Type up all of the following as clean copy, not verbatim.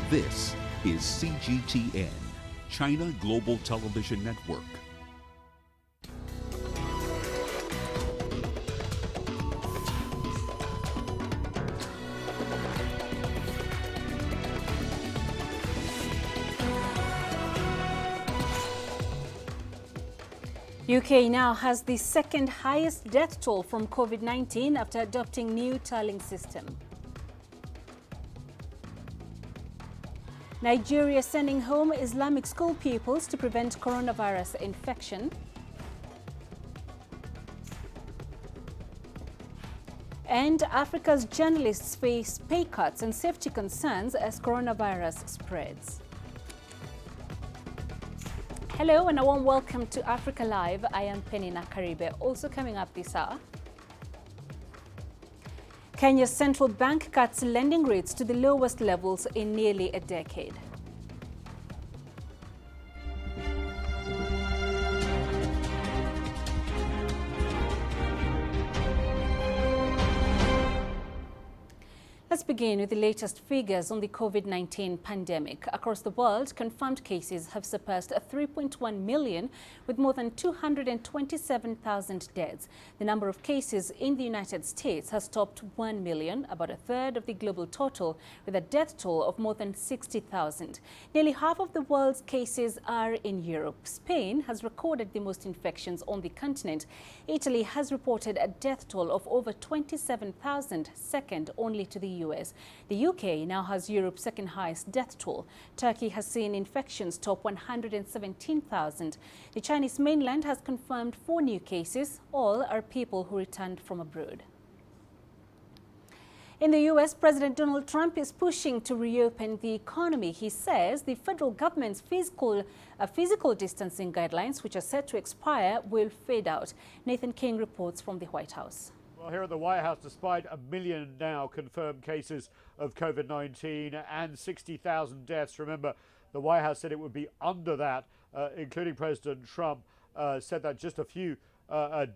This is CGTN, China Global Television Network. UK now has the second highest death toll from COVID-19 after adopting new tallying system. Nigeria sending home Islamic school pupils to prevent coronavirus infection. And Africa's journalists face pay cuts and safety concerns as coronavirus spreads. Hello and a warm welcome to Africa Live. I am Peninah Karibe. Also coming up this hour, Kenya's central bank cuts lending rates to the lowest levels in nearly a decade. Let's begin with the latest figures on the COVID-19 pandemic. Across the world, confirmed cases have surpassed 3.1 million, with more than 227,000 deaths. The number of cases in the United States has topped 1 million, about a third of the global total, with a death toll of more than 60,000. Nearly half of the world's cases are in Europe. Spain has recorded the most infections on the continent. Italy has reported a death toll of over 27,000, second only to the US. The UK now has Europe's second highest death toll. Turkey has seen infections top 117,000. The Chinese mainland has confirmed 4 new cases. All are people who returned from abroad. In the US, President Donald Trump is pushing to reopen the economy. He says the federal government's physical distancing guidelines, which are set to expire, will fade out. Nathan King reports from the White House. Well, here at the White House, despite 1 million now confirmed cases of COVID-19 and 60,000 deaths, remember, the White House said it would be under that, including President Trump said that just a few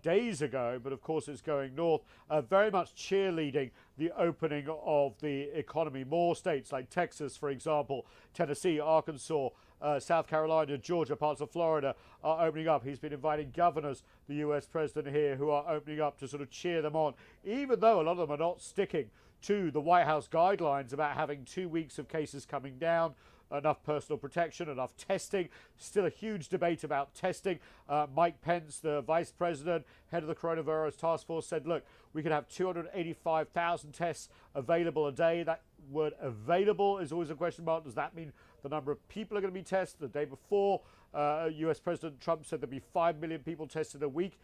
days ago, but of course it's going north, very much cheerleading the opening of the economy. More states like Texas, for example, Tennessee, Arkansas, South Carolina, Georgia, parts of Florida are opening up. He's been inviting governors, the US president here, who are opening up to sort of cheer them on, even though a lot of them are not sticking to the White House guidelines about having 2 weeks of cases coming down, enough personal protection, enough testing. Still a huge debate about testing. Mike Pence, the vice president, head of the coronavirus task force, said, look, we could have 285,000 tests available a day. That word available is always a question mark. Does that mean the number of people are going to be tested? The day before, US President Trump said there'd be 5 million people tested a week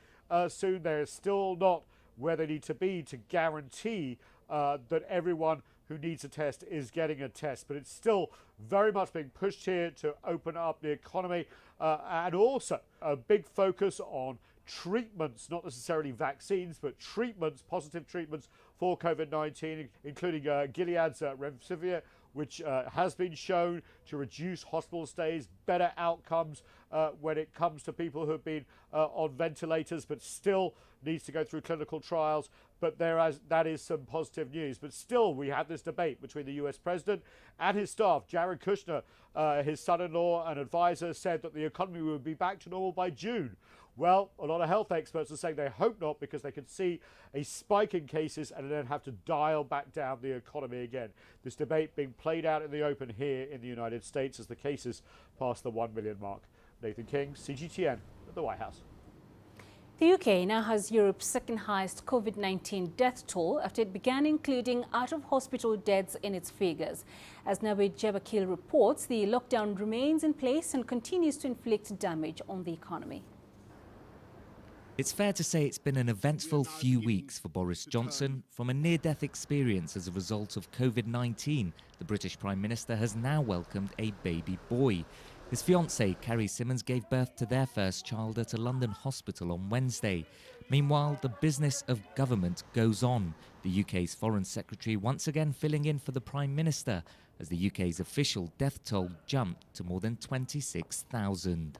soon. They're still not where they need to be to guarantee that everyone who needs a test is getting a test. But it's still very much being pushed here to open up the economy, and also a big focus on treatments, not necessarily vaccines, but treatments, positive treatments for COVID-19, including Gilead's Remdesivir, which has been shown to reduce hospital stays, better outcomes when it comes to people who have been on ventilators, but still needs to go through clinical trials. But that is some positive news. But still, we have this debate between the US president and his staff. Jared Kushner, his son-in-law and advisor, said that the economy would be back to normal by June. Well, a lot of health experts are saying they hope not, because they could see a spike in cases and then have to dial back down the economy again. This debate being played out in the open here in the United States as the cases pass the 1 million mark. Nathan King, CGTN at the White House. The UK now has Europe's second highest COVID-19 death toll after it began including out-of-hospital deaths in its figures. As Navid Jebakil reports, the lockdown remains in place and continues to inflict damage on the economy. It's fair to say it's been an eventful few weeks for Boris Johnson. From a near-death experience as a result of COVID-19, the British Prime Minister has now welcomed a baby boy. His fiancée, Carrie Symonds, gave birth to their first child at a London hospital on Wednesday. Meanwhile, the business of government goes on. The UK's Foreign Secretary once again filling in for the Prime Minister as the UK's official death toll jumped to more than 26,000.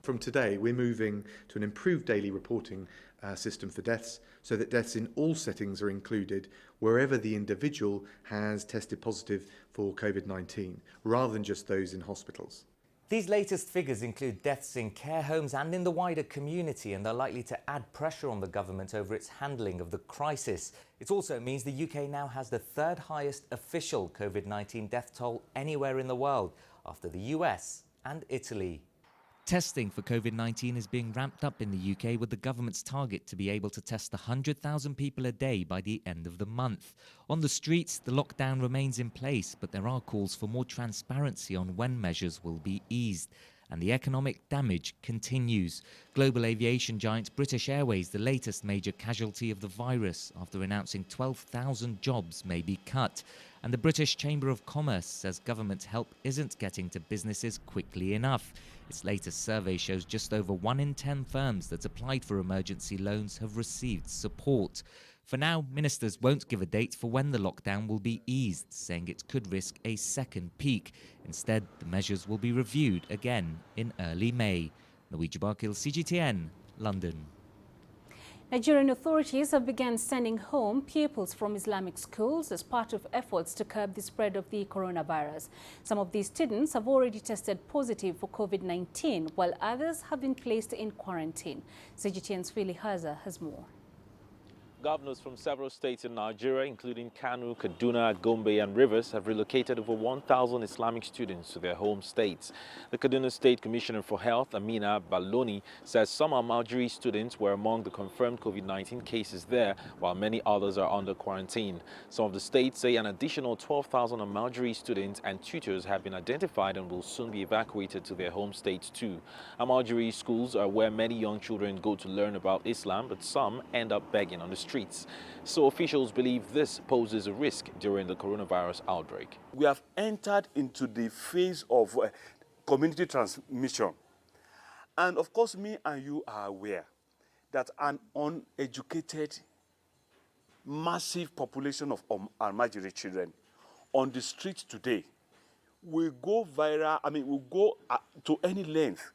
From today, we're moving to an improved daily reporting system for deaths, so that deaths in all settings are included wherever the individual has tested positive for COVID-19, rather than just those in hospitals. These latest figures include deaths in care homes and in the wider community, and they're likely to add pressure on the government over its handling of the crisis. It also means the UK now has the third highest official COVID-19 death toll anywhere in the world, after the US and Italy. Testing for COVID-19 is being ramped up in the UK, with the government's target to be able to test 100,000 people a day by the end of the month. On the streets, the lockdown remains in place, but there are calls for more transparency on when measures will be eased. And the economic damage continues. Global aviation giant British Airways, the latest major casualty of the virus, after announcing 12,000 jobs may be cut. And the British Chamber of Commerce says government help isn't getting to businesses quickly enough. Its latest survey shows just over 1 in 10 firms that applied for emergency loans have received support. For now, ministers won't give a date for when the lockdown will be eased, saying it could risk a second peak. Instead, the measures will be reviewed again in early May. Luigi Barkil, CGTN, London. Nigerian authorities have begun sending home pupils from Islamic schools as part of efforts to curb the spread of the coronavirus. Some of these students have already tested positive for COVID-19, while others have been placed in quarantine. CGTN's Philly Haza has more. Governors from several states in Nigeria, including Kano, Kaduna, Gombe and Rivers, have relocated over 1,000 Islamic students to their home states. The Kaduna State Commissioner for Health, Amina Baloni, says some Almajiri students were among the confirmed COVID-19 cases there, while many others are under quarantine. Some of the states say an additional 12,000 Almajiri students and tutors have been identified and will soon be evacuated to their home states too. Almajiri schools are where many young children go to learn about Islam, but some end up begging on the streets. So officials believe this poses a risk during the coronavirus outbreak. We have entered into the phase of community transmission. And of course, me and you are aware that an uneducated, massive population of Almajiri children on the streets today will go viral, will go to any length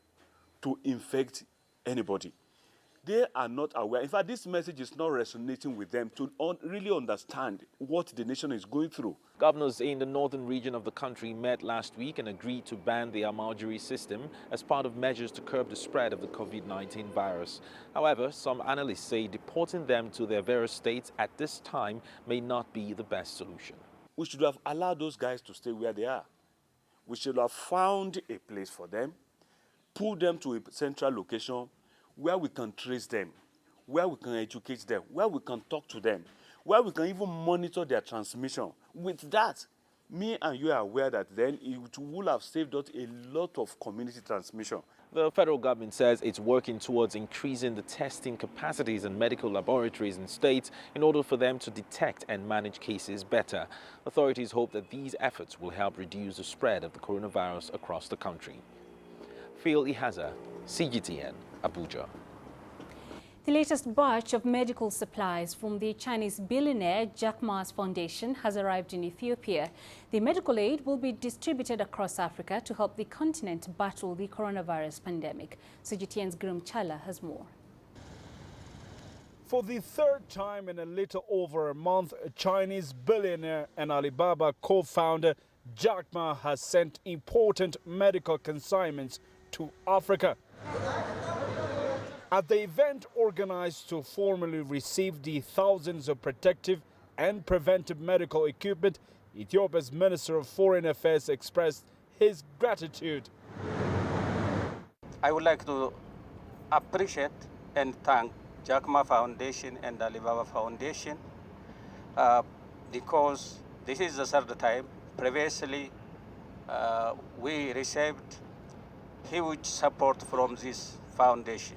to infect anybody. They are not aware. In fact, this message is not resonating with them to really understand what the nation is going through. Governors in the northern region of the country met last week and agreed to ban the Almajiri system as part of measures to curb the spread of the COVID-19 virus. However, some analysts say deporting them to their various states at this time may not be the best solution. We should have allowed those guys to stay where they are. We should have found a place for them, pulled them to a central location where we can trace them, where we can educate them, where we can talk to them, where we can even monitor their transmission. With that, me and you are aware that then it will have saved us a lot of community transmission. The federal government says it's working towards increasing the testing capacities in medical laboratories in states in order for them to detect and manage cases better. Authorities hope that these efforts will help reduce the spread of the coronavirus across the country. Phil Ihaza, CGTN, Abuja. The latest batch of medical supplies from the Chinese billionaire Jack Ma's foundation has arrived in Ethiopia. The medical aid will be distributed across Africa to help the continent battle the coronavirus pandemic. CGTN's Grum Chala has more. For the third time in a little over a month, a Chinese billionaire and Alibaba co-founder Jack Ma has sent important medical consignments to Africa. At the event organized to formally receive the thousands of protective and preventive medical equipment, Ethiopia's Minister of Foreign Affairs expressed his gratitude. I would like to appreciate and thank Jack Ma Foundation and Alibaba Foundation because this is the third time. Previously, we received huge support from this foundation.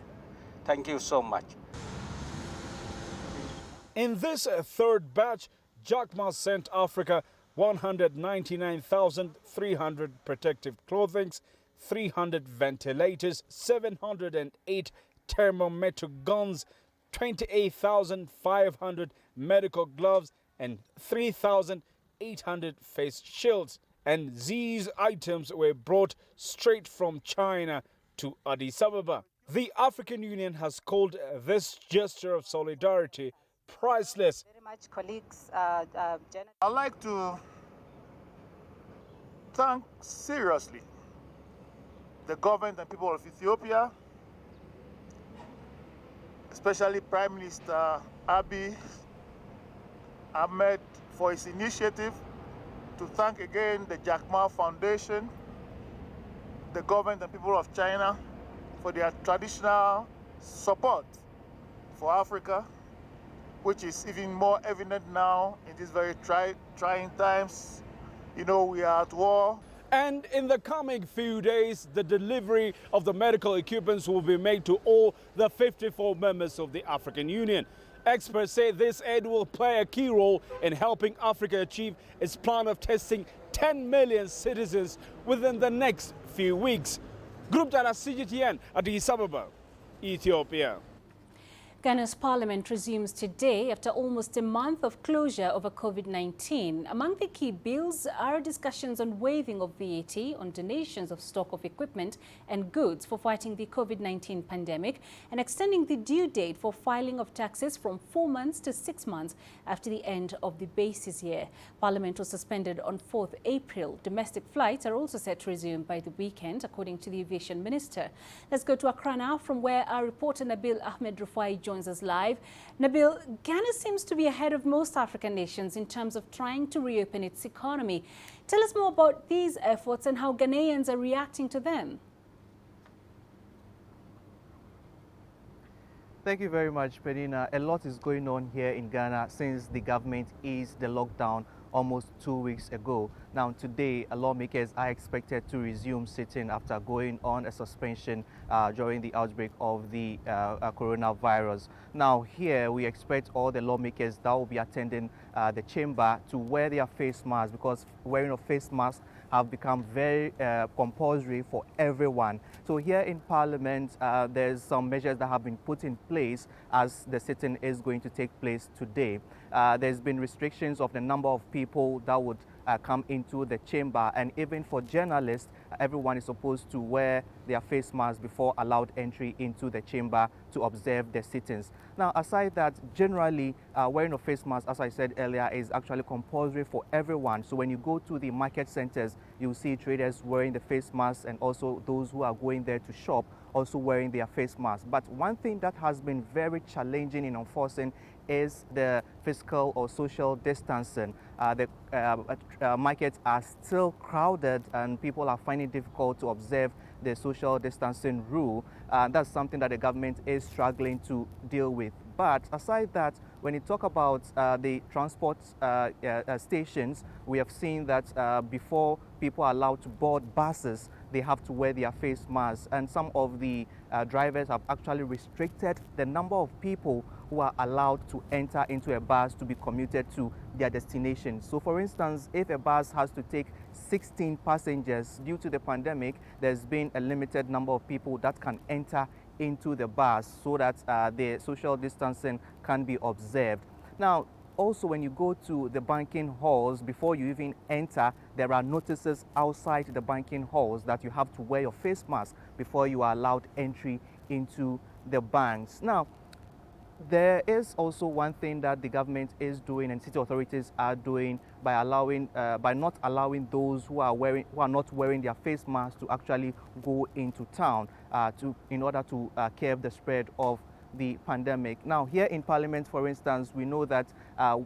Thank you so much. In this third batch, Jack Ma sent Africa 199,300 protective clothing, 300 ventilators, 708 thermometer guns, 28,500 medical gloves, and 3,800 face shields. And these items were brought straight from China to Addis Ababa. The African Union has called this gesture of solidarity priceless. Very much, colleagues. I'd like to thank seriously the government and people of Ethiopia, especially Prime Minister Abiy Ahmed for his initiative, to thank again the Jack Ma Foundation, the government and people of China for their traditional support for Africa, which is even more evident now in these very trying times. You know, we are at war. And in the coming few days, the delivery of the medical equipment will be made to all the 54 members of the African Union. Experts say this aid will play a key role in helping Africa achieve its plan of testing 10 million citizens within the next few weeks. Group Data CGTN, Addis Ababa, Ethiopia. Ghana's parliament resumes today after almost a month of closure over COVID-19. Among the key bills are discussions on waiving of VAT on donations of stock of equipment and goods for fighting the COVID-19 pandemic and extending the due date for filing of taxes from 4 months to 6 months after the end of the basis year. Parliament was suspended on 4th April. Domestic flights are also set to resume by the weekend, according to the aviation minister. Let's go to Accra now, from where our reporter Nabil Ahmed Rufai joins us live. Nabil, Ghana seems to be ahead of most African nations in terms of trying to reopen its economy. Tell us more about these efforts and how Ghanaians are reacting to them. Thank you very much, Peninah. A lot is going on here in Ghana since the government eased the lockdown almost 2 weeks ago. Now today, lawmakers are expected to resume sitting after going on a suspension during the outbreak of the coronavirus. Now here we expect all the lawmakers that will be attending the chamber to wear their face masks, because wearing a face mask have become very compulsory for everyone. So here in Parliament, there's some measures that have been put in place as the sitting is going to take place today. There's been restrictions of the number of people that would come into the chamber, and even for journalists, everyone is supposed to wear their face masks before allowed entry into the chamber to observe the sittings. Now, aside that, generally wearing a face mask, as I said earlier, is actually compulsory for everyone. So when you go to the market centers, you'll see traders wearing the face masks, and also those who are going there to shop also wearing their face masks. But one thing that has been very challenging in enforcing is the physical or social distancing. The markets are still crowded and people are finding it difficult to observe the social distancing rule. That's something that the government is struggling to deal with. But aside that, when you talk about the transport stations, we have seen that before people are allowed to board buses, they have to wear their face masks. And some of the drivers have actually restricted the number of people who are allowed to enter into a bus to be commuted to their destination. So for instance, if a bus has to take 16 passengers due to the pandemic, there's been a limited number of people that can enter into the bus so that the social distancing can be observed. Now, also when you go to the banking halls, before you even enter, there are notices outside the banking halls that you have to wear your face mask before you are allowed entry into the banks. Now, there is also one thing that the government is doing and city authorities are doing by not allowing those who are not wearing their face masks to actually go into town in order to curb the spread of the pandemic. Now, here in Parliament, for instance, we know that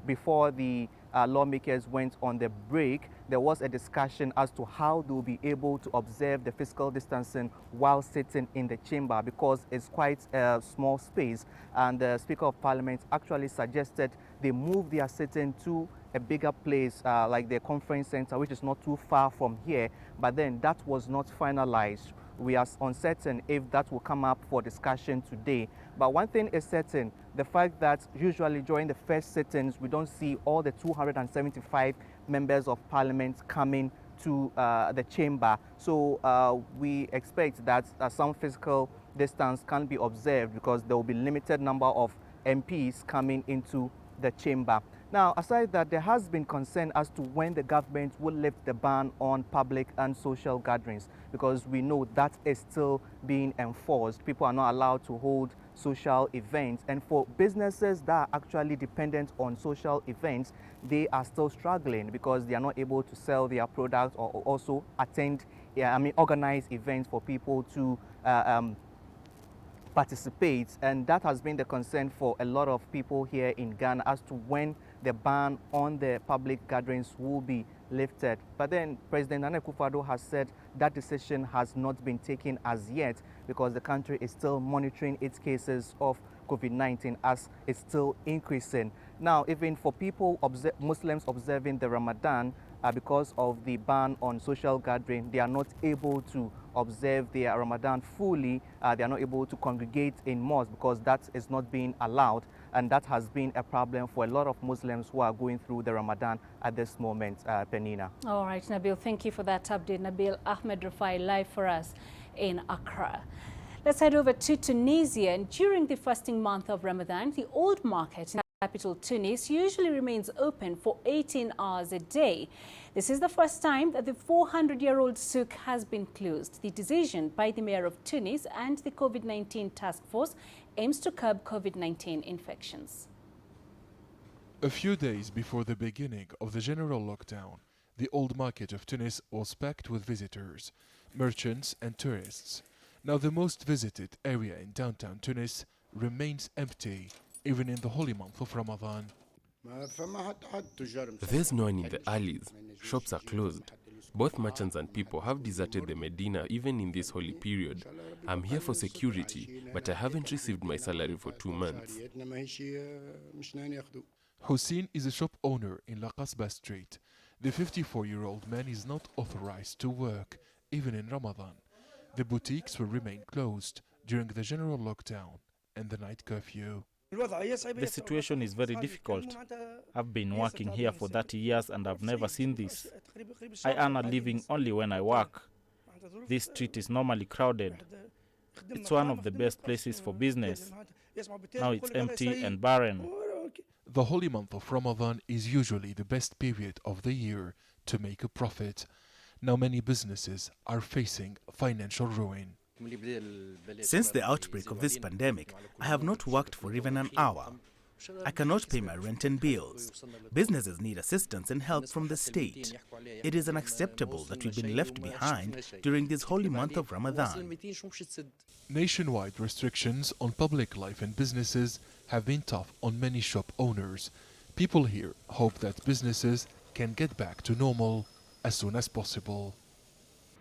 before the lawmakers went on the break, there was a discussion as to how they will be able to observe the physical distancing while sitting in the chamber, because it's quite a small space. And the Speaker of Parliament actually suggested they move their sitting to a bigger place like the conference center, which is not too far from here. But then that was not finalized. We are uncertain if that will come up for discussion today. But one thing is certain, the fact that usually during the first sittings, we don't see all the 275 members of Parliament coming to the chamber. So we expect that some physical distance can be observed, because there will be limited number of MPs coming into the chamber. Now, aside that, there has been concern as to when the government will lift the ban on public and social gatherings, because we know that is still being enforced. People are not allowed to hold social events, and for businesses that are actually dependent on social events, they are still struggling because they are not able to sell their products or also attend, organize events for people to participate. And that has been the concern for a lot of people here in Ghana as to when the ban on the public gatherings will be lifted. But then President Nana Akufo-Addo has said that decision has not been taken as yet because the country is still monitoring its cases of COVID-19 as it's still increasing. Now, even for people, Muslims observing the Ramadan, because of the ban on social gathering, they are not able to observe their Ramadan fully. They are not able to congregate in mosques because that is not being allowed. And that has been a problem for a lot of Muslims who are going through the Ramadan at this moment, Peninah. All right, Nabil, thank you for that update. Nabil Ahmed Rafai live for us in Accra. Let's head over to Tunisia. And during the fasting month of Ramadan, the old market in the capital Tunis usually remains open for 18 hours a day. This is the first time that the 400-year-old souk has been closed. The decision by the mayor of Tunis and the COVID-19 task force aims to curb COVID-19 infections. A few days before the beginning of the general lockdown, the old market of Tunis was packed with visitors, merchants and tourists. Now the most visited area in downtown Tunis remains empty, even in the holy month of Ramadan. There's no one in the alleys. Shops are closed. Both merchants and people have deserted the Medina even in this holy period. I'm here for security, but I haven't received my salary for 2 months. Hussein is a shop owner in La Qasba Street. The 54-year-old man is not authorized to work, even in Ramadan. The boutiques will remain closed during the general lockdown and the night curfew. The situation is very difficult. I've been working here for 30 years and I've never seen this. I earn a living only when I work. This street is normally crowded. It's one of the best places for business. Now it's empty and barren. The holy month of Ramadan is usually the best period of the year to make a profit. Now many businesses are facing financial ruin. Since the outbreak of this pandemic, I have not worked for even an hour. I cannot pay my rent and bills. Businesses need assistance and help from the state. It is unacceptable that we've been left behind during this holy month of Ramadan. Nationwide restrictions on public life and businesses have been tough on many shop owners. People here hope that businesses can get back to normal as soon as possible.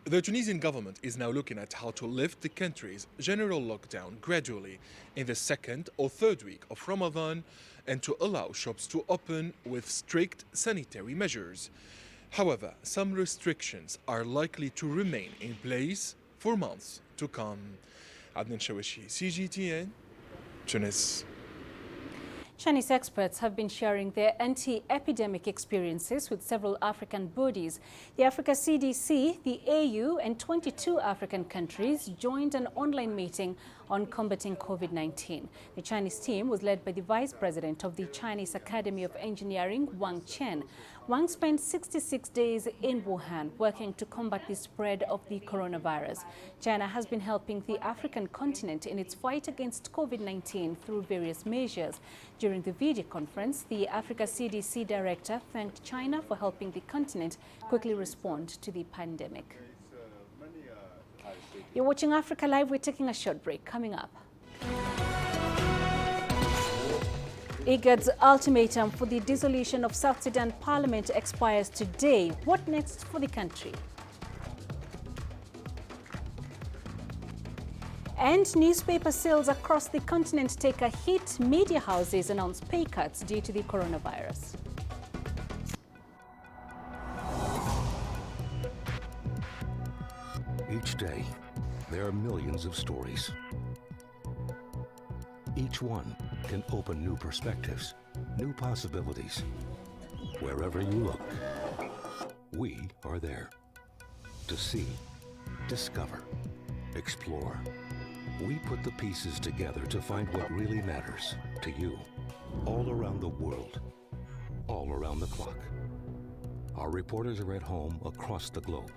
The Tunisian government is now looking at how to lift the country's general lockdown gradually in the second or third week of Ramadan and to allow shops to open with strict sanitary measures. However, some restrictions are likely to remain in place for months to come. Adnan Shawishi, CGTN, Tunis. Chinese experts have been sharing their anti-epidemic experiences with several African bodies. The Africa CDC, the AU, and 22 African countries joined an online meeting on combating COVID-19. The Chinese team was led by the Vice President of the Chinese Academy of Engineering, Wang Chen. Wang spent 66 days in Wuhan working to combat the spread of the coronavirus. China has been helping the African continent in its fight against COVID-19 through various measures. During the video conference, the Africa CDC director thanked China for helping the continent quickly respond to the pandemic. You're watching Africa Live. We're taking a short break. Coming up. IGAD's ultimatum for the dissolution of South Sudan Parliament expires today. What next for the country? And newspaper sales across the continent take a hit. Media houses announce pay cuts due to the coronavirus. Each day, there are millions of stories. Each one can open new perspectives, new possibilities. Wherever you look, we are there to see, discover, explore, We put the pieces together to find what really matters to you, all around the world, all around the clock. Our reporters are at home across the globe.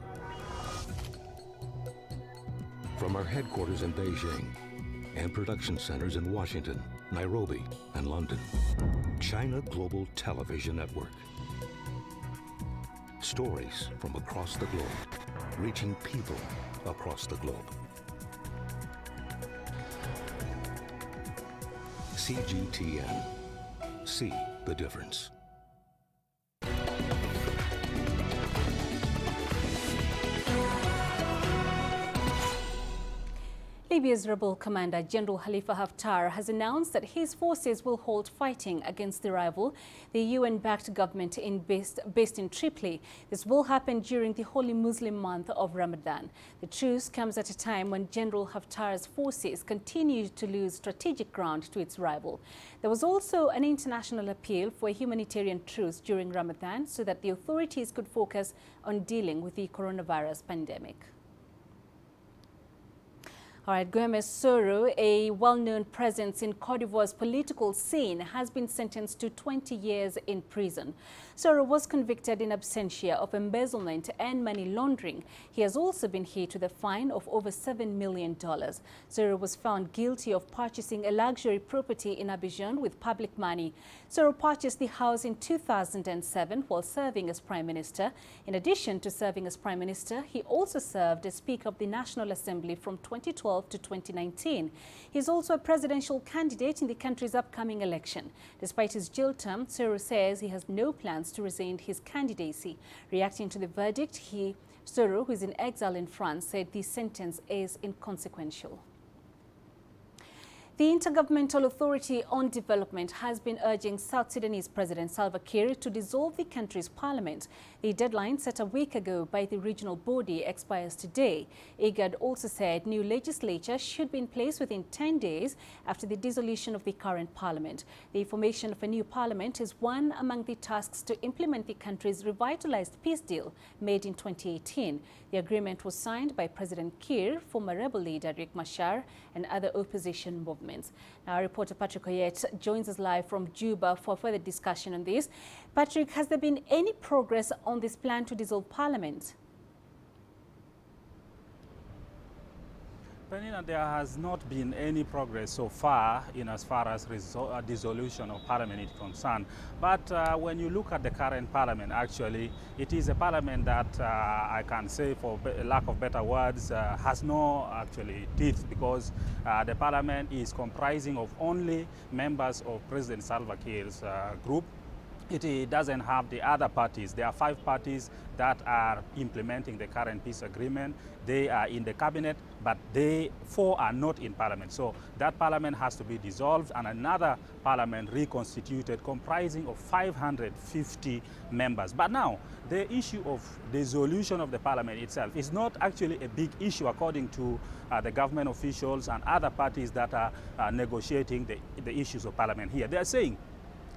From our headquarters in Beijing and production centers in Washington, Nairobi, and London, China Global Television Network. Stories from across the globe, reaching people across the globe. CGTN. See the difference. Libya's rebel commander, General Khalifa Haftar, has announced that his forces will halt fighting against the rival, the UN-backed government based in Tripoli. This will happen during the holy Muslim month of Ramadan. The truce comes at a time when General Haftar's forces continue to lose strategic ground to its rival. There was also an international appeal for a humanitarian truce during Ramadan so that the authorities could focus on dealing with the coronavirus pandemic. All right, Gomez Soro, a well-known presence in Cote d'Ivoire's political scene, has been sentenced to 20 years in prison. Soro was convicted in absentia of embezzlement and money laundering. He has also been hit with a fine of over $7 million. Soro was found guilty of purchasing a luxury property in Abidjan with public money. Soro purchased the house in 2007 while serving as Prime Minister. In addition to serving as Prime Minister, he also served as Speaker of the National Assembly from 2012 to 2019. He is also a presidential candidate in the country's upcoming election. Despite his jail term, Soro says he has no plans to resign his candidacy. Reacting to the verdict, Soro, who is in exile in France, said the sentence is inconsequential. The Intergovernmental Authority on Development has been urging South Sudanese President Salva Kiir to dissolve the country's parliament. The deadline set a week ago by the regional body expires today. IGAD also said new legislature should be in place within 10 days after the dissolution of the current parliament. The formation of a new parliament is one among the tasks to implement the country's revitalized peace deal made in 2018. The agreement was signed by President Kiir, former rebel leader Riek Machar, and other opposition movements. Now, our reporter Patrick Oyet joins us live from Juba for further discussion on this. Patrick, has there been any progress on this plan to dissolve Parliament? Peninah, there has not been any progress so far in as far as dissolution of Parliament is concerned. But when you look at the current Parliament, actually, it is a Parliament that I can say, for lack of better words, has no actually teeth, because the Parliament is comprising of only members of President Salva Kiir's group. It doesn't have the other parties. There are 5 parties that are implementing the current peace agreement. They are in the cabinet, but 4 are not in parliament. So that parliament has to be dissolved and another parliament reconstituted comprising of 550 members. But now, the issue of dissolution of the parliament itself is not actually a big issue according to the government officials and other parties that are negotiating the issues of parliament here. They are saying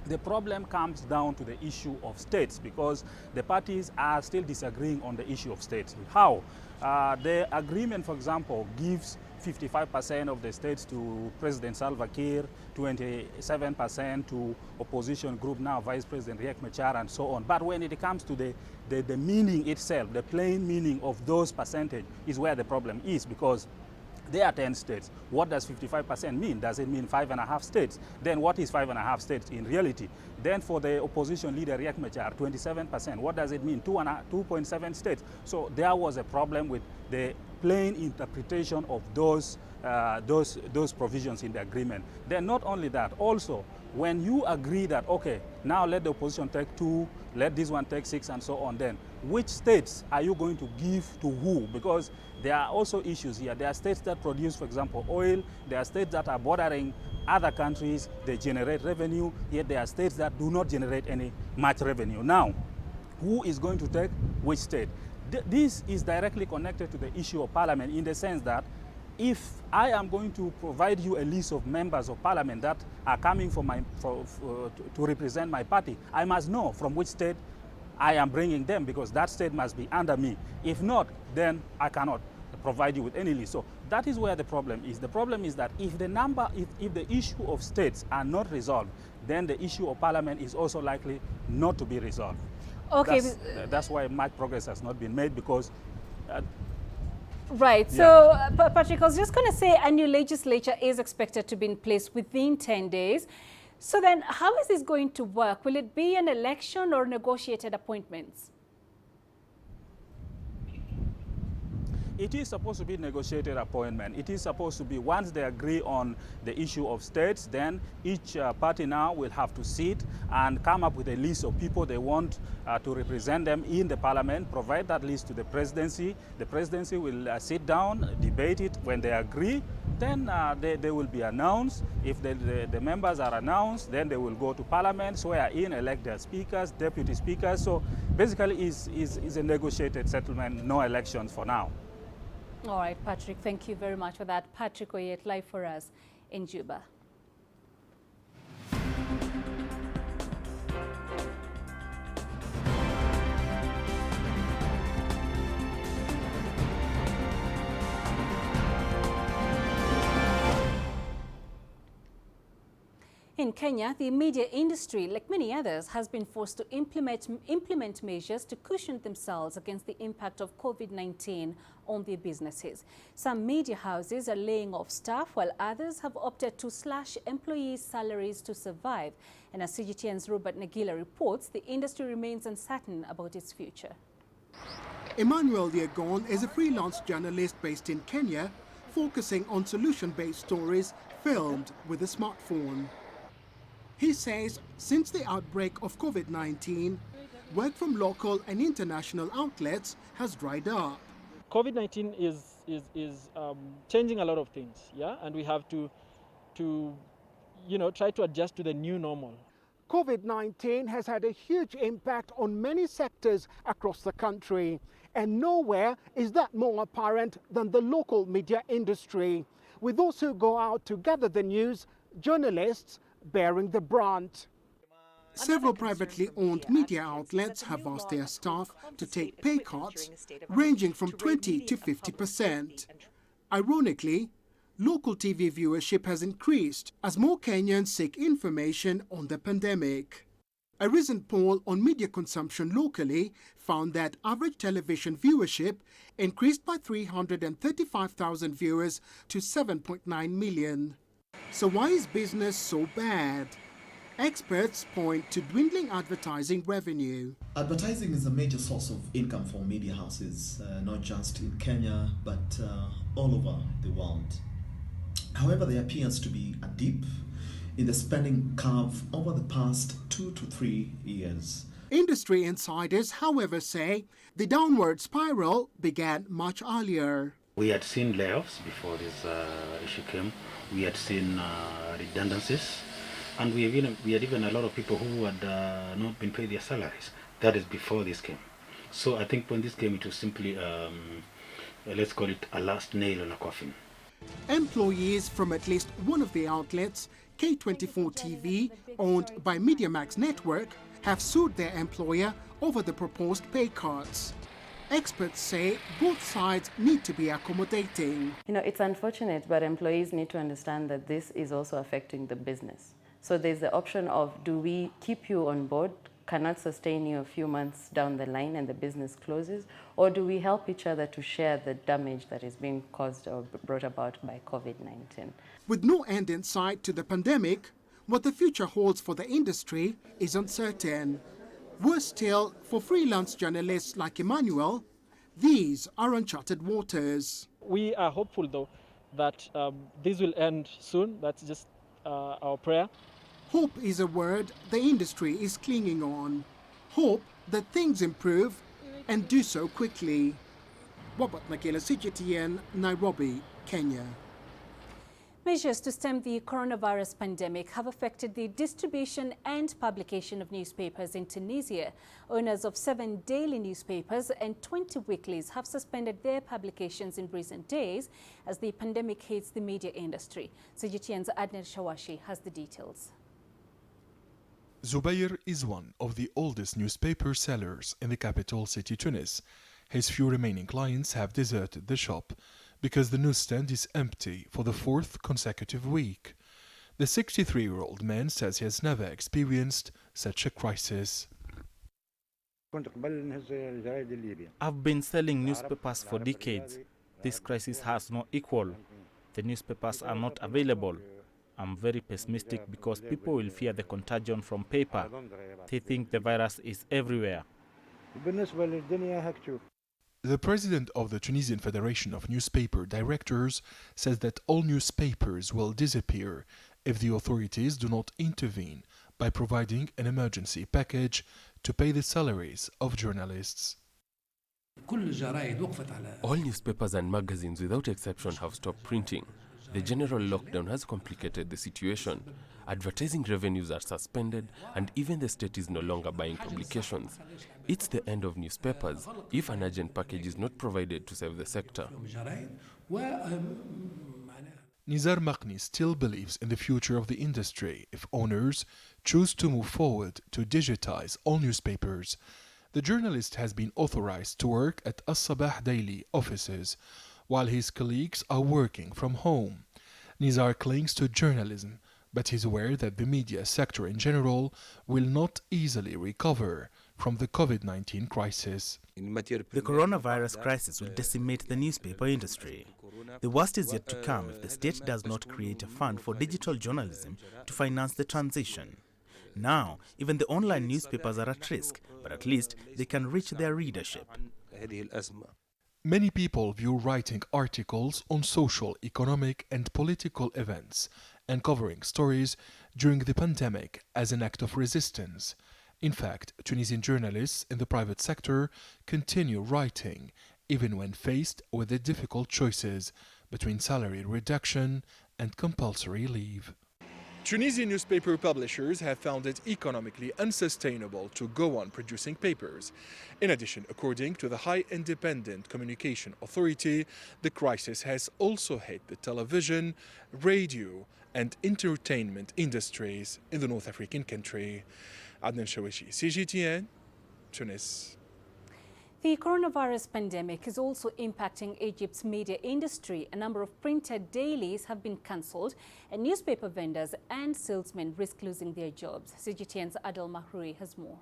the problem comes down to the issue of states, because the parties are still disagreeing on the issue of states. How? The agreement, for example, gives 55% of the states to President Salva Kiir, 27% to opposition group, now Vice President Riek Machar, and so on. But when it comes to the meaning itself, the plain meaning of those percentage is where the problem is, because there are 10 states. What does 55% mean? Does it mean 5.5 states? Then what is 5.5 states in reality? Then for the opposition leader Riek Machar, 27%. What does it mean? 2.7 states. So there was a problem with the plain interpretation of those provisions in the agreement. Then not only that, also when you agree that, okay, now let the opposition take 2, let this one take 6, and so on, then which states are you going to give to who? Because there are also issues here. There are states that produce, for example, oil. There are states that are bordering other countries. They generate revenue, yet there are states that do not generate any much revenue. Now, who is going to take which state? This is directly connected to the issue of parliament, in the sense that if I am going to provide you a list of members of parliament that are coming to represent my party, I must know from which state I am bringing them, because that state must be under me. If not, then I cannot provide you with any list. So that is where the problem is. The problem is that if the issue of states are not resolved, then the issue of parliament is also likely not to be resolved. Okay. That's why much progress has not been made, because right. So, Patrick, I was just going to say a new legislature is expected to be in place within 10 days. So then how is this going to work? Will it be an election or negotiated appointments? It is supposed to be negotiated appointment. It is supposed to be, once they agree on the issue of states, then each party now will have to sit and come up with a list of people they want to represent them in the parliament, provide that list to the presidency. The presidency will sit down, debate it. When they agree, then they will be announced. If the members are announced, then they will go to parliament, swear in, elect their speakers, deputy speakers. So basically is a negotiated settlement, no elections for now. All right, Patrick, thank you very much for that. Patrick Oyet, live for us in Juba. In Kenya, the media industry, like many others, has been forced to implement measures to cushion themselves against the impact of COVID-19 on their businesses. Some media houses are laying off staff, while others have opted to slash employees' salaries to survive. And as CGTN's Robert Nagila reports, the industry remains uncertain about its future. Emmanuel Yegon is a freelance journalist based in Kenya, focusing on solution-based stories filmed with a smartphone. He says since the outbreak of COVID-19, work from local and international outlets has dried up. COVID-19 is changing a lot of things, yeah, and we have to try to adjust to the new normal. COVID-19 has had a huge impact on many sectors across the country, and nowhere is that more apparent than the local media industry, with those who go out to gather the news, journalists, bearing the brunt. Several privately owned media outlets have asked their staff to take pay cuts ranging from 20 to 50%. Ironically, local TV viewership has increased as more Kenyans seek information on the pandemic. A recent poll on media consumption locally found that average television viewership increased by 335,000 viewers to 7.9 million. So why is business so bad? Experts point to dwindling advertising revenue. Advertising is a major source of income for media houses, not just in Kenya, but all over the world. However, there appears to be a dip in the spending curve over the past 2 to 3 years. Industry insiders, however, say the downward spiral began much earlier. We had seen layoffs before this issue came. We had seen redundancies, and we had even a lot of people who had not been paid their salaries. That is before this came. So I think when this came, it was simply, let's call it a last nail in a coffin. Employees from at least one of the outlets, K24 TV, owned by MediaMax Network, have sued their employer over the proposed pay cuts. Experts say both sides need to be accommodating. It's unfortunate, but employees need to understand that this is also affecting the business. So there's the option of, do we keep you on board, cannot sustain you a few months down the line and the business closes, or do we help each other to share the damage that is being caused or brought about by COVID-19? With no end in sight to the pandemic, what the future holds for the industry is uncertain. Worse still, for freelance journalists like Emmanuel, these are uncharted waters. We are hopeful, though, that this will end soon. That's just our prayer. Hope is a word the industry is clinging on. Hope that things improve and do so quickly. Robert Nagila, CGTN, Nairobi, Kenya. Measures to stem the coronavirus pandemic have affected the distribution and publication of newspapers in Tunisia. Owners of 7 daily newspapers and 20 weeklies have suspended their publications in recent days as the pandemic hits the media industry. CGTN's Adner Shawashi has the details. Zubair is one of the oldest newspaper sellers in the capital city Tunis. His few remaining clients have deserted the shop because the newsstand is empty for the 4th consecutive week. The 63-year-old man says he has never experienced such a crisis. I've been selling newspapers for decades. This crisis has no equal. The newspapers are not available. I'm very pessimistic because people will fear the contagion from paper. They think the virus is everywhere. The president of the Tunisian Federation of Newspaper Directors says that all newspapers will disappear if the authorities do not intervene by providing an emergency package to pay the salaries of journalists. All newspapers and magazines without exception have stopped printing. The general lockdown has complicated the situation. Advertising revenues are suspended and even the state is no longer buying publications. It's the end of newspapers if an urgent package is not provided to save the sector. Nizar Makni still believes in the future of the industry if owners choose to move forward to digitize all newspapers. The journalist has been authorized to work at As-Sabah Daily offices, while his colleagues are working from home. Nizar clings to journalism, but he's aware that the media sector in general will not easily recover from the COVID-19 crisis. The coronavirus crisis will decimate the newspaper industry. The worst is yet to come if the state does not create a fund for digital journalism to finance the transition. Now, even the online newspapers are at risk, but at least they can reach their readership. Many people view writing articles on social, economic and political events and covering stories during the pandemic as an act of resistance. In fact, Tunisian journalists in the private sector continue writing even when faced with the difficult choices between salary reduction and compulsory leave. Tunisian newspaper publishers have found it economically unsustainable to go on producing papers. In addition, according to the High Independent Communication Authority, the crisis has also hit the television, radio and entertainment industries in the North African country. Adnan Shawishi, CGTN, Tunis. The coronavirus pandemic is also impacting Egypt's media industry. A number of printed dailies have been cancelled, and newspaper vendors and salesmen risk losing their jobs. CGTN's Adel Mahrouri has more.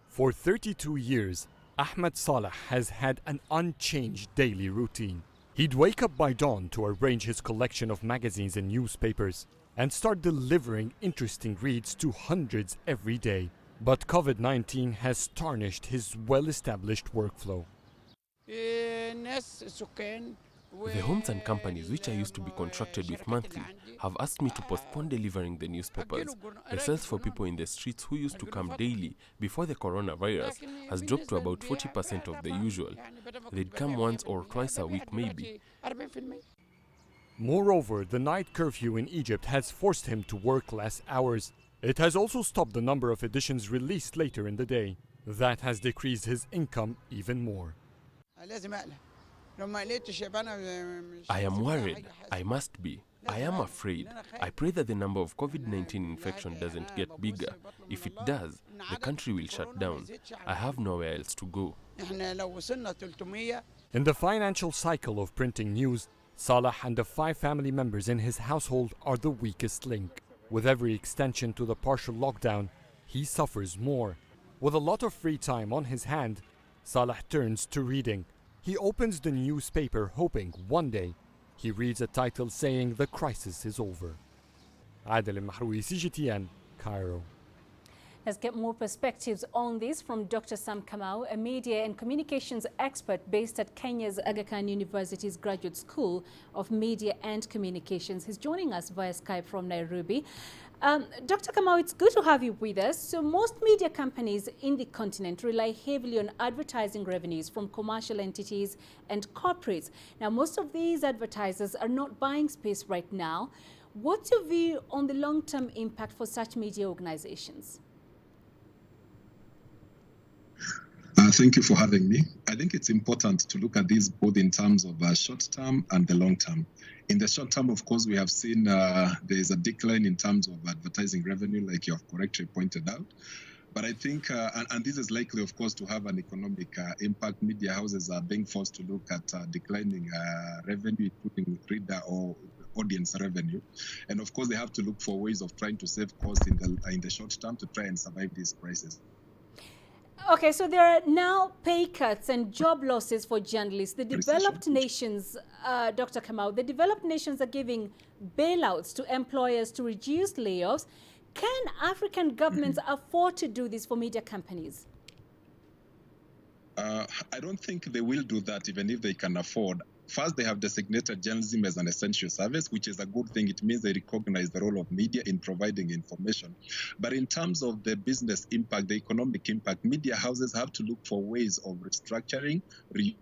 For 32 years, Ahmed Saleh has had an unchanged daily routine. He'd wake up by dawn to arrange his collection of magazines and newspapers and start delivering interesting reads to hundreds every day. But COVID-19 has tarnished his well-established workflow. The homes and companies which I used to be contracted with monthly have asked me to postpone delivering the newspapers. The sales for people in the streets who used to come daily before the coronavirus has dropped to about 40% of the usual. They'd come once or twice a week maybe. Moreover, the night curfew in Egypt has forced him to work less hours. It has also stopped the number of editions released later in the day. That has decreased his income even more. I am worried. I must be. I am afraid. I pray that the number of COVID-19 infection doesn't get bigger. If it does, the country will shut down. I have nowhere else to go. In the financial cycle of printing news, Salah and the 5 family members in his household are the weakest link. With every extension to the partial lockdown, he suffers more. With a lot of free time on his hand, Salah turns to reading. He opens the newspaper hoping one day he reads a title saying the crisis is over. Adel Mahroui, CGTN, Cairo. Let's get more perspectives on this from Dr. Sam Kamau, a media and communications expert based at Kenya's Aga Khan University's Graduate School of Media and Communications. He's joining us via Skype from Nairobi. Dr. Kamau, it's good to have you with us. So most media companies in the continent rely heavily on advertising revenues from commercial entities and corporates. Now, most of these advertisers are not buying space right now. What's your view on the long-term impact for such media organizations? Thank you for having me. I think it's important to look at this both in terms of short term and the long term. In the short term, of course, we have seen there is a decline in terms of advertising revenue, like you have correctly pointed out. But I think, and this is likely, of course, to have an economic impact. Media houses are being forced to look at declining revenue, including reader or audience revenue. And of course, they have to look for ways of trying to save costs in the short term to try and survive these crises. Okay, so there are now pay cuts and job losses for journalists. The developed nations, Dr. Kamau, the developed nations are giving bailouts to employers to reduce layoffs. Can African governments afford to do this for media companies? I don't think they will do that even if they can afford. First, they have designated journalism as an essential service, which is a good thing. It means they recognize the role of media in providing information. But in terms of the business impact, the economic impact, media houses have to look for ways of restructuring. I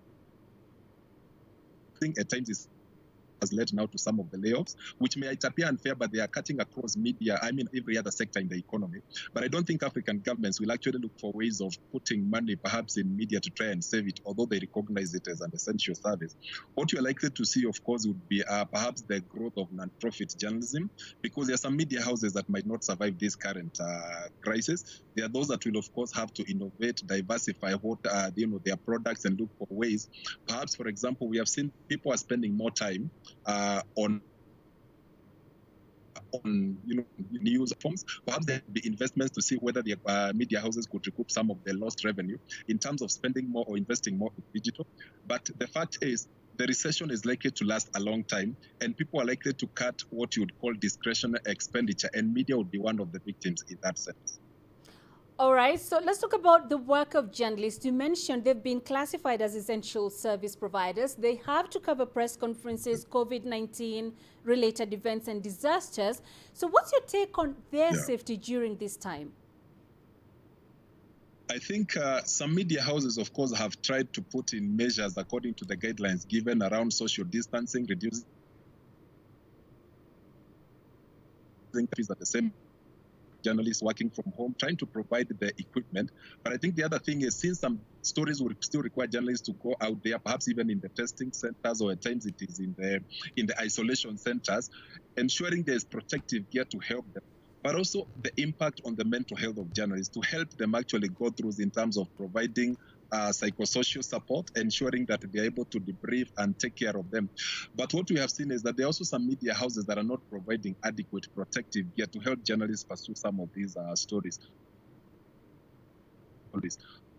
think at times it's has led now to some of the layoffs, which may appear unfair, but they are cutting across media, every other sector in the economy. But I don't think African governments will actually look for ways of putting money perhaps in media to try and save it, although they recognize it as an essential service. What you're likely to see, of course, would be perhaps the growth of non-profit journalism, because there are some media houses that might not survive this current crisis. There are those that will, of course, have to innovate, diversify what their products and look for ways. Perhaps, for example, we have seen people are spending more time on news forms. Perhaps there will be investments to see whether the media houses could recoup some of their lost revenue in terms of spending more or investing more in digital. But the fact is, the recession is likely to last a long time, and people are likely to cut what you would call discretionary expenditure, and media would be one of the victims in that sense. All right, so let's talk about the work of journalists. You mentioned they've been classified as essential service providers. They have to cover press conferences, COVID-19 related events and disasters. So what's your take on their safety during this time? I think some media houses, of course, have tried to put in measures according to the guidelines given around social distancing, reducing at the same journalists working from home, trying to provide the equipment. But I think the other thing is, since some stories will still require journalists to go out there, perhaps even in the testing centers, or at times it is in the isolation centers, ensuring there's protective gear to help them. But also the impact on the mental health of journalists, to help them actually go through in terms of providing psychosocial support, ensuring that they're able to debrief and take care of them. But what we have seen is that there are also some media houses that are not providing adequate protective gear to help journalists pursue some of these stories.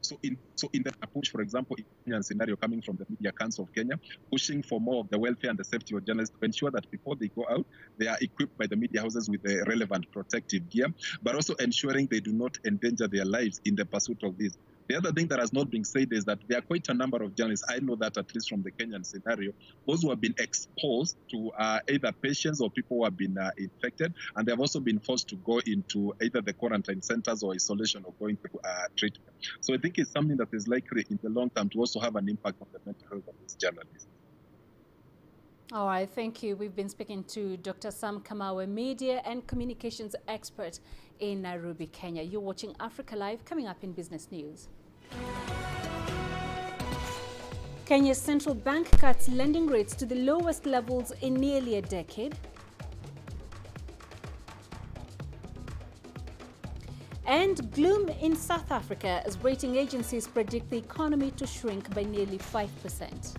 So in the push, for example, in the Kenyan scenario coming from the Media Council of Kenya, pushing for more of the welfare and the safety of journalists to ensure that before they go out, they are equipped by the media houses with the relevant protective gear, but also ensuring they do not endanger their lives in the pursuit of this. The other thing that has not been said is that there are quite a number of journalists, I know that at least from the Kenyan scenario, those who have been exposed to either patients or people who have been infected, and they have also been forced to go into either the quarantine centers or isolation or going through treatment. So I think it's something that is likely in the long term to also have an impact on the mental health of these journalists. All right, thank you. We've been speaking to Dr. Sam Kamau, a media and communications expert in Nairobi, Kenya. You're watching Africa Live, coming up in business news. Kenya's central bank cuts lending rates to the lowest levels in nearly a decade. And gloom in South Africa as rating agencies predict the economy to shrink by nearly 5%.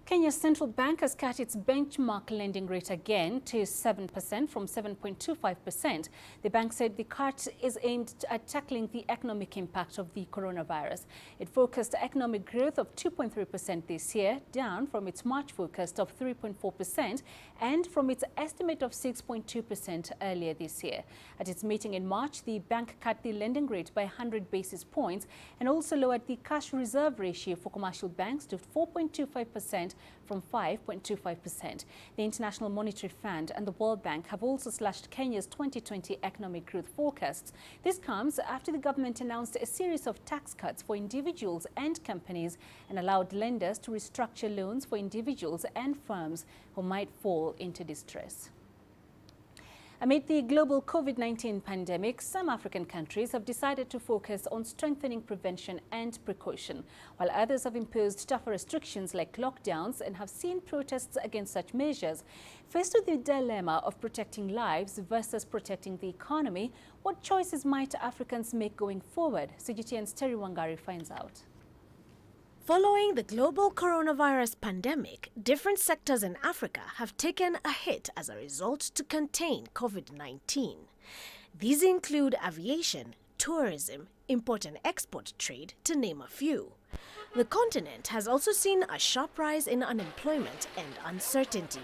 Kenya's central bank has cut its benchmark lending rate again to 7% from 7.25%. The bank said the cut is aimed at tackling the economic impact of the coronavirus. It forecast economic growth of 2.3% this year, down from its March forecast of 3.4% and from its estimate of 6.2% earlier this year. At its meeting in March, the bank cut the lending rate by 100 basis points and also lowered the cash reserve ratio for commercial banks to 4.25% from 5.25%. The International Monetary Fund and the World Bank have also slashed Kenya's 2020 economic growth forecasts. This comes after the government announced a series of tax cuts for individuals and companies and allowed lenders to restructure loans for individuals and firms who might fall into distress. Amid the global COVID-19 pandemic, some African countries have decided to focus on strengthening prevention and precaution, while others have imposed tougher restrictions like lockdowns and have seen protests against such measures. Faced with the dilemma of protecting lives versus protecting the economy, what choices might Africans make going forward? CGTN's Terry Wangari finds out. Following the global coronavirus pandemic, different sectors in Africa have taken a hit as a result to contain COVID-19. These include aviation, tourism, import and export trade, to name a few. The continent has also seen a sharp rise in unemployment and uncertainty.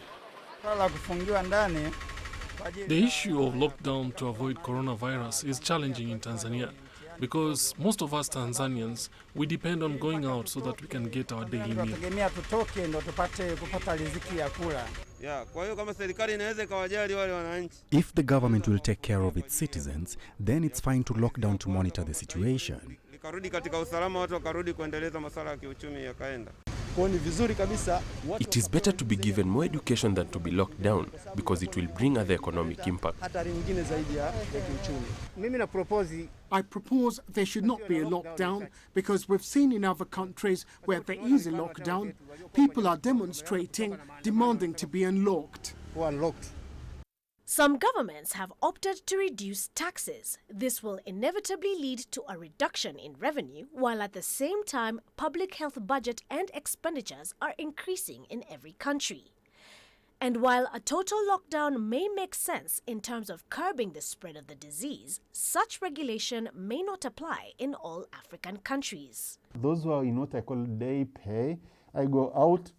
The issue of lockdown to avoid coronavirus is challenging in Tanzania, because most of us Tanzanians, we depend on going out so that we can get our daily meal. If the government will take care of its citizens, then it's fine to lock down to monitor the situation. It is better to be given more education than to be locked down, because it will bring other economic impact. I propose there should not be a lockdown, because we've seen in other countries where there is a lockdown, people are demonstrating, demanding to be unlocked. Some governments have opted to reduce taxes. This will inevitably lead to a reduction in revenue, while at the same time, public health budget and expenditures are increasing in every country. And while a total lockdown may make sense in terms of curbing the spread of the disease, such regulation may not apply in all African countries. Those who are in what I call day pay, I go out,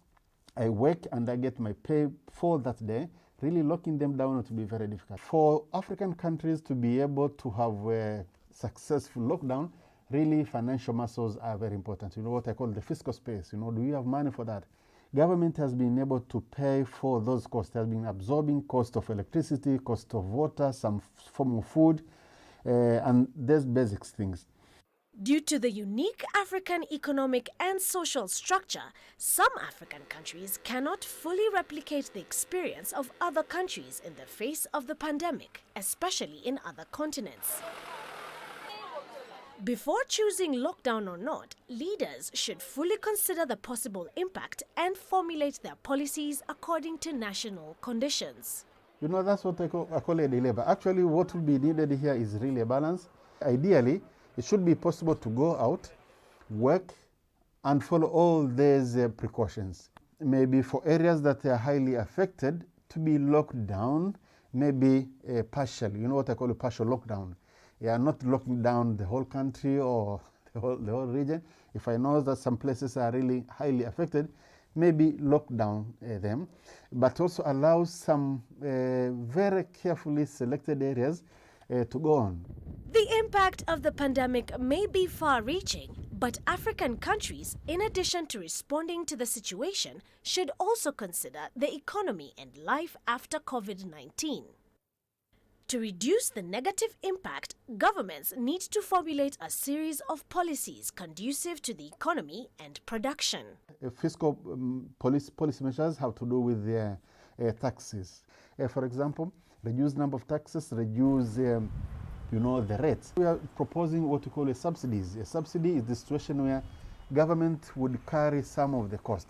I work, and I get my pay for that day. Really locking them down to be very difficult. For African countries to be able to have a successful lockdown, really financial muscles are very important. You know what I call the fiscal space. You know, do you have money for that? Government has been able to pay for those costs, has been absorbing cost of electricity, cost of water, some form of food, and there's basic things. Due to the unique African economic and social structure, some African countries cannot fully replicate the experience of other countries in the face of the pandemic, especially in other continents. Before choosing lockdown or not, leaders should fully consider the possible impact and formulate their policies according to national conditions. You know, that's what I call a dilemma. Actually, what will be needed here is really a balance. Ideally, it should be possible to go out, work, and follow all these precautions. Maybe for areas that are highly affected, to be locked down, maybe partial, you know what I call a partial lockdown. Yeah, not locking down the whole country or the whole region. If I know that some places are really highly affected, maybe lock down them, but also allow some very carefully selected areas to go on. The impact of the pandemic may be far-reaching, but African countries, in addition to responding to the situation, should also consider the economy and life after COVID-19. To reduce the negative impact, governments need to formulate a series of policies conducive to the economy and production. Fiscal policy measures have to do with their taxes. For example, reduce number of taxes, reduce the rates. We are proposing what we call a subsidies. A subsidy is the situation where government would carry some of the cost.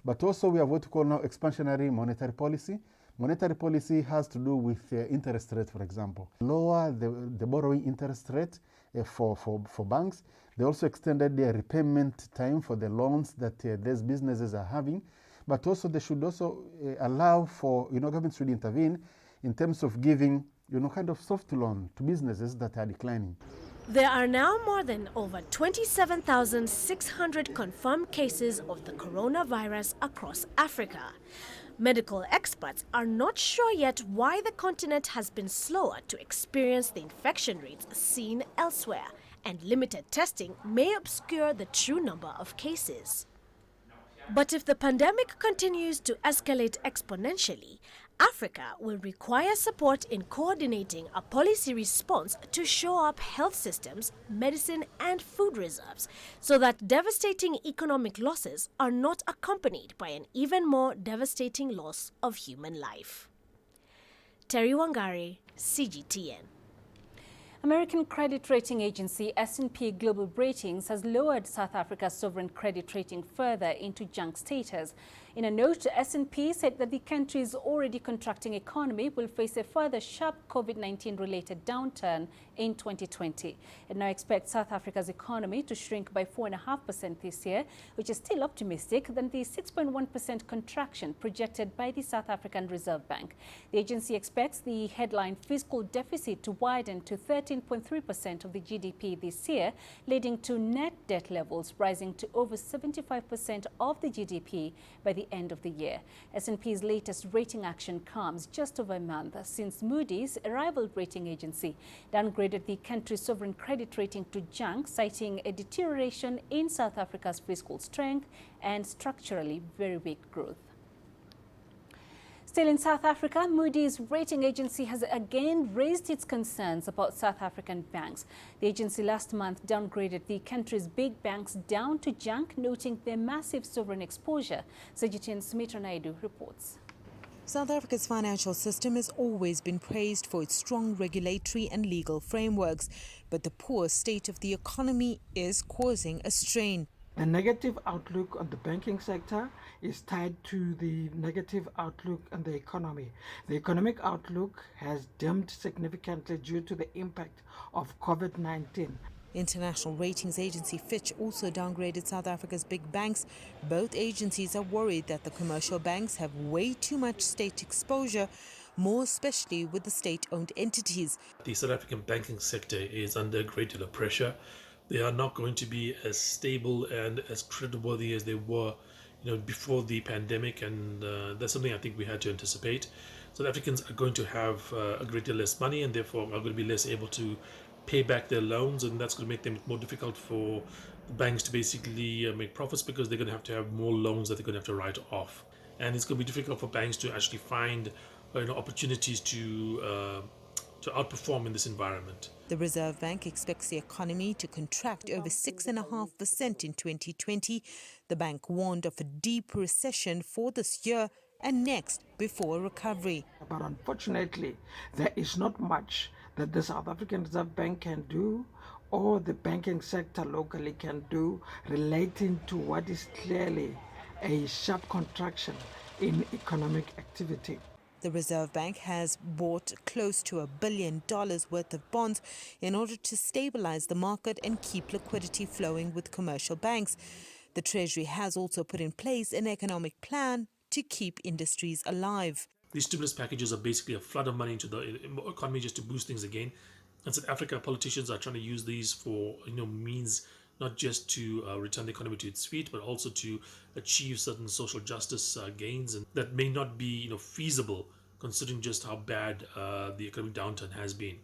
But also we have what we call now expansionary monetary policy. Monetary policy has to do with interest rate, for example. Lower the borrowing interest rate for banks. They also extended their repayment time for the loans that these businesses are having. But also they should also allow for, government should intervene in terms of giving kind of soft loan to businesses that are declining. There are now more than over 27,600 confirmed cases of the coronavirus across Africa. Medical experts are not sure yet why the continent has been slower to experience the infection rates seen elsewhere, and limited testing may obscure the true number of cases. But if the pandemic continues to escalate exponentially, Africa will require support in coordinating a policy response to shore up health systems, medicine and food reserves so that devastating economic losses are not accompanied by an even more devastating loss of human life. Terry Wangari, CGTN. American credit rating agency S&P Global Ratings has lowered South Africa's sovereign credit rating further into junk status. In a note, S&P said that the country's already contracting economy will face a further sharp COVID-19 related downturn in 2020. It now expects South Africa's economy to shrink by 4.5% this year, which is still optimistic than the 6.1% contraction projected by the South African Reserve Bank. The agency expects the headline fiscal deficit to widen to 13.3% of the GDP this year, leading to net debt levels rising to over 75% of the GDP by the end of the year. S&P's latest rating action comes just over a month since Moodys, a rival rating agency, downgraded the country's sovereign credit rating to junk, citing a deterioration in South Africa's fiscal strength and structurally very weak growth. Still in South Africa, Moody's rating agency has again raised its concerns about South African banks. The agency last month downgraded the country's big banks down to junk, noting their massive sovereign exposure. CGTN's Sumitra Naidu reports. South Africa's financial system has always been praised for its strong regulatory and legal frameworks, but the poor state of the economy is causing a strain. The negative outlook on the banking sector is tied to the negative outlook on the economy. The economic outlook has dimmed significantly due to the impact of COVID-19. International ratings agency Fitch also downgraded South Africa's big banks. Both agencies are worried that the commercial banks have way too much state exposure, more especially with the state-owned entities. The South African banking sector is under a great deal of pressure. They are not going to be as stable and as creditworthy as they were, before the pandemic, and that's something I think we had to anticipate. South Africans are going to have a great deal less money, and therefore are going to be less able to pay back their loans, and that's going to make them more difficult for the banks to basically make profits, because they're going to have more loans that they're going to have to write off, and it's going to be difficult for banks to actually find opportunities to outperform in this environment. The Reserve Bank expects the economy to contract over 6.5% in 2020. The bank warned of a deep recession for this year and next before recovery. But unfortunately, there is not much that the South African Reserve Bank can do or the banking sector locally can do relating to what is clearly a sharp contraction in economic activity. The Reserve Bank has bought close to $1 billion worth of bonds in order to stabilize the market and keep liquidity flowing with commercial banks. The Treasury has also put in place an economic plan to keep industries alive. These stimulus packages are basically a flood of money into the economy just to boost things again. And South Africa politicians are trying to use these for means not just to return the economy to its feet, but also to achieve certain social justice gains, and that may not be feasible considering just how bad the economic downturn has been.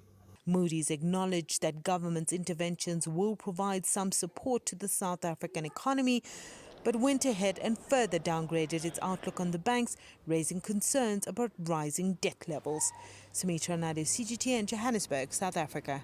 Moody's acknowledged that government's interventions will provide some support to the South African economy, but went ahead and further downgraded its outlook on the banks, raising concerns about rising debt levels. Sumitra Naidu, CGTN, Johannesburg, South Africa.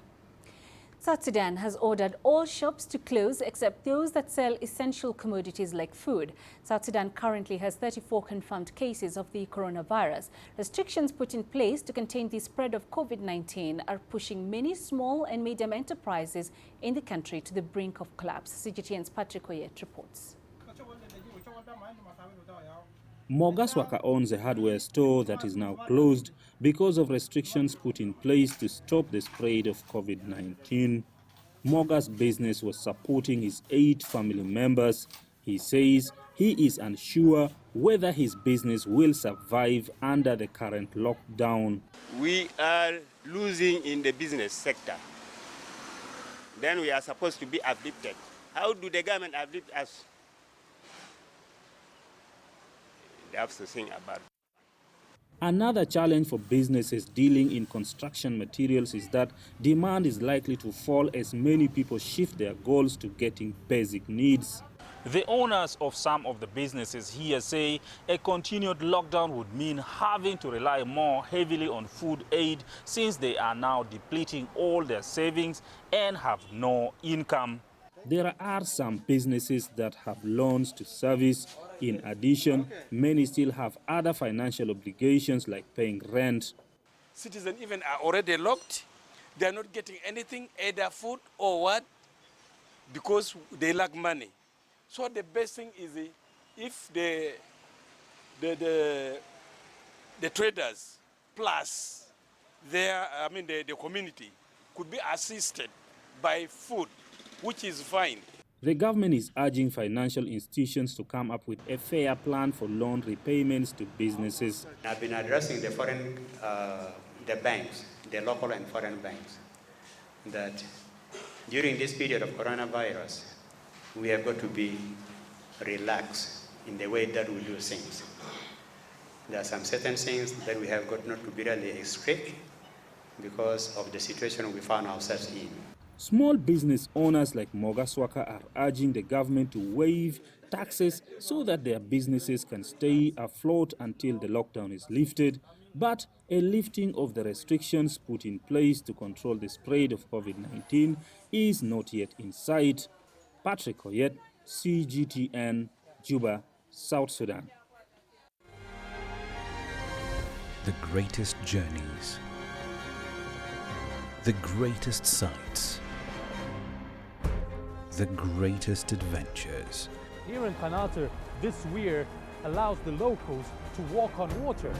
South Sudan has ordered all shops to close except those that sell essential commodities like food. South Sudan currently has 34 confirmed cases of the coronavirus. Restrictions put in place to contain the spread of COVID-19 are pushing many small and medium enterprises in the country to the brink of collapse. CGTN's Patrick Oyet reports. Mogaswaka owns a hardware store that is now closed because of restrictions put in place to stop the spread of COVID-19. Moga's business was supporting his 8 family members. He says he is unsure whether his business will survive under the current lockdown. We are losing in the business sector. Then we are supposed to be uplifted. How do the government uplift us? They have to think about it. Another challenge for businesses dealing in construction materials is that demand is likely to fall as many people shift their goals to getting basic needs. The owners of some of the businesses here say a continued lockdown would mean having to rely more heavily on food aid since they are now depleting all their savings and have no income. There are some businesses that have loans to service. In addition, many still have other financial obligations like paying rent. Citizens even are already locked. They are not getting anything, either food or what, because they lack money. So the best thing is if the traders plus the community could be assisted by food, which is fine. The government is urging financial institutions to come up with a fair plan for loan repayments to businesses. I've been addressing the the banks, the local and foreign banks, that during this period of coronavirus, we have got to be relaxed in the way that we do things. There are some certain things that we have got not to be really strict because of the situation we found ourselves in. Small business owners like Mogaswaka are urging the government to waive taxes so that their businesses can stay afloat until the lockdown is lifted. But a lifting of the restrictions put in place to control the spread of COVID-19 is not yet in sight. Patrick Oyet, CGTN, Juba, South Sudan. The greatest journeys, the greatest sights, the greatest adventures. Here in Qanater, this weir allows the locals to walk on water.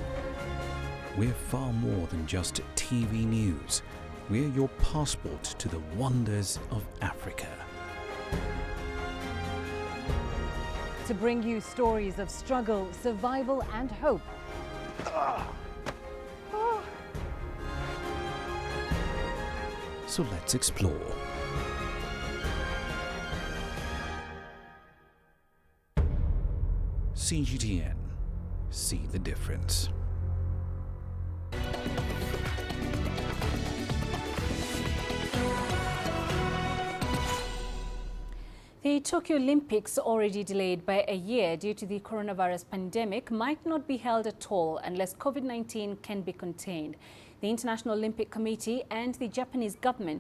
We're far more than just TV news. We're your passport to the wonders of Africa. To bring you stories of struggle, survival and hope. So let's explore. CGTN. See the difference. The Tokyo Olympics, already delayed by a year due to the coronavirus pandemic, might not be held at all unless COVID-19 can be contained. The International Olympic Committee and the Japanese government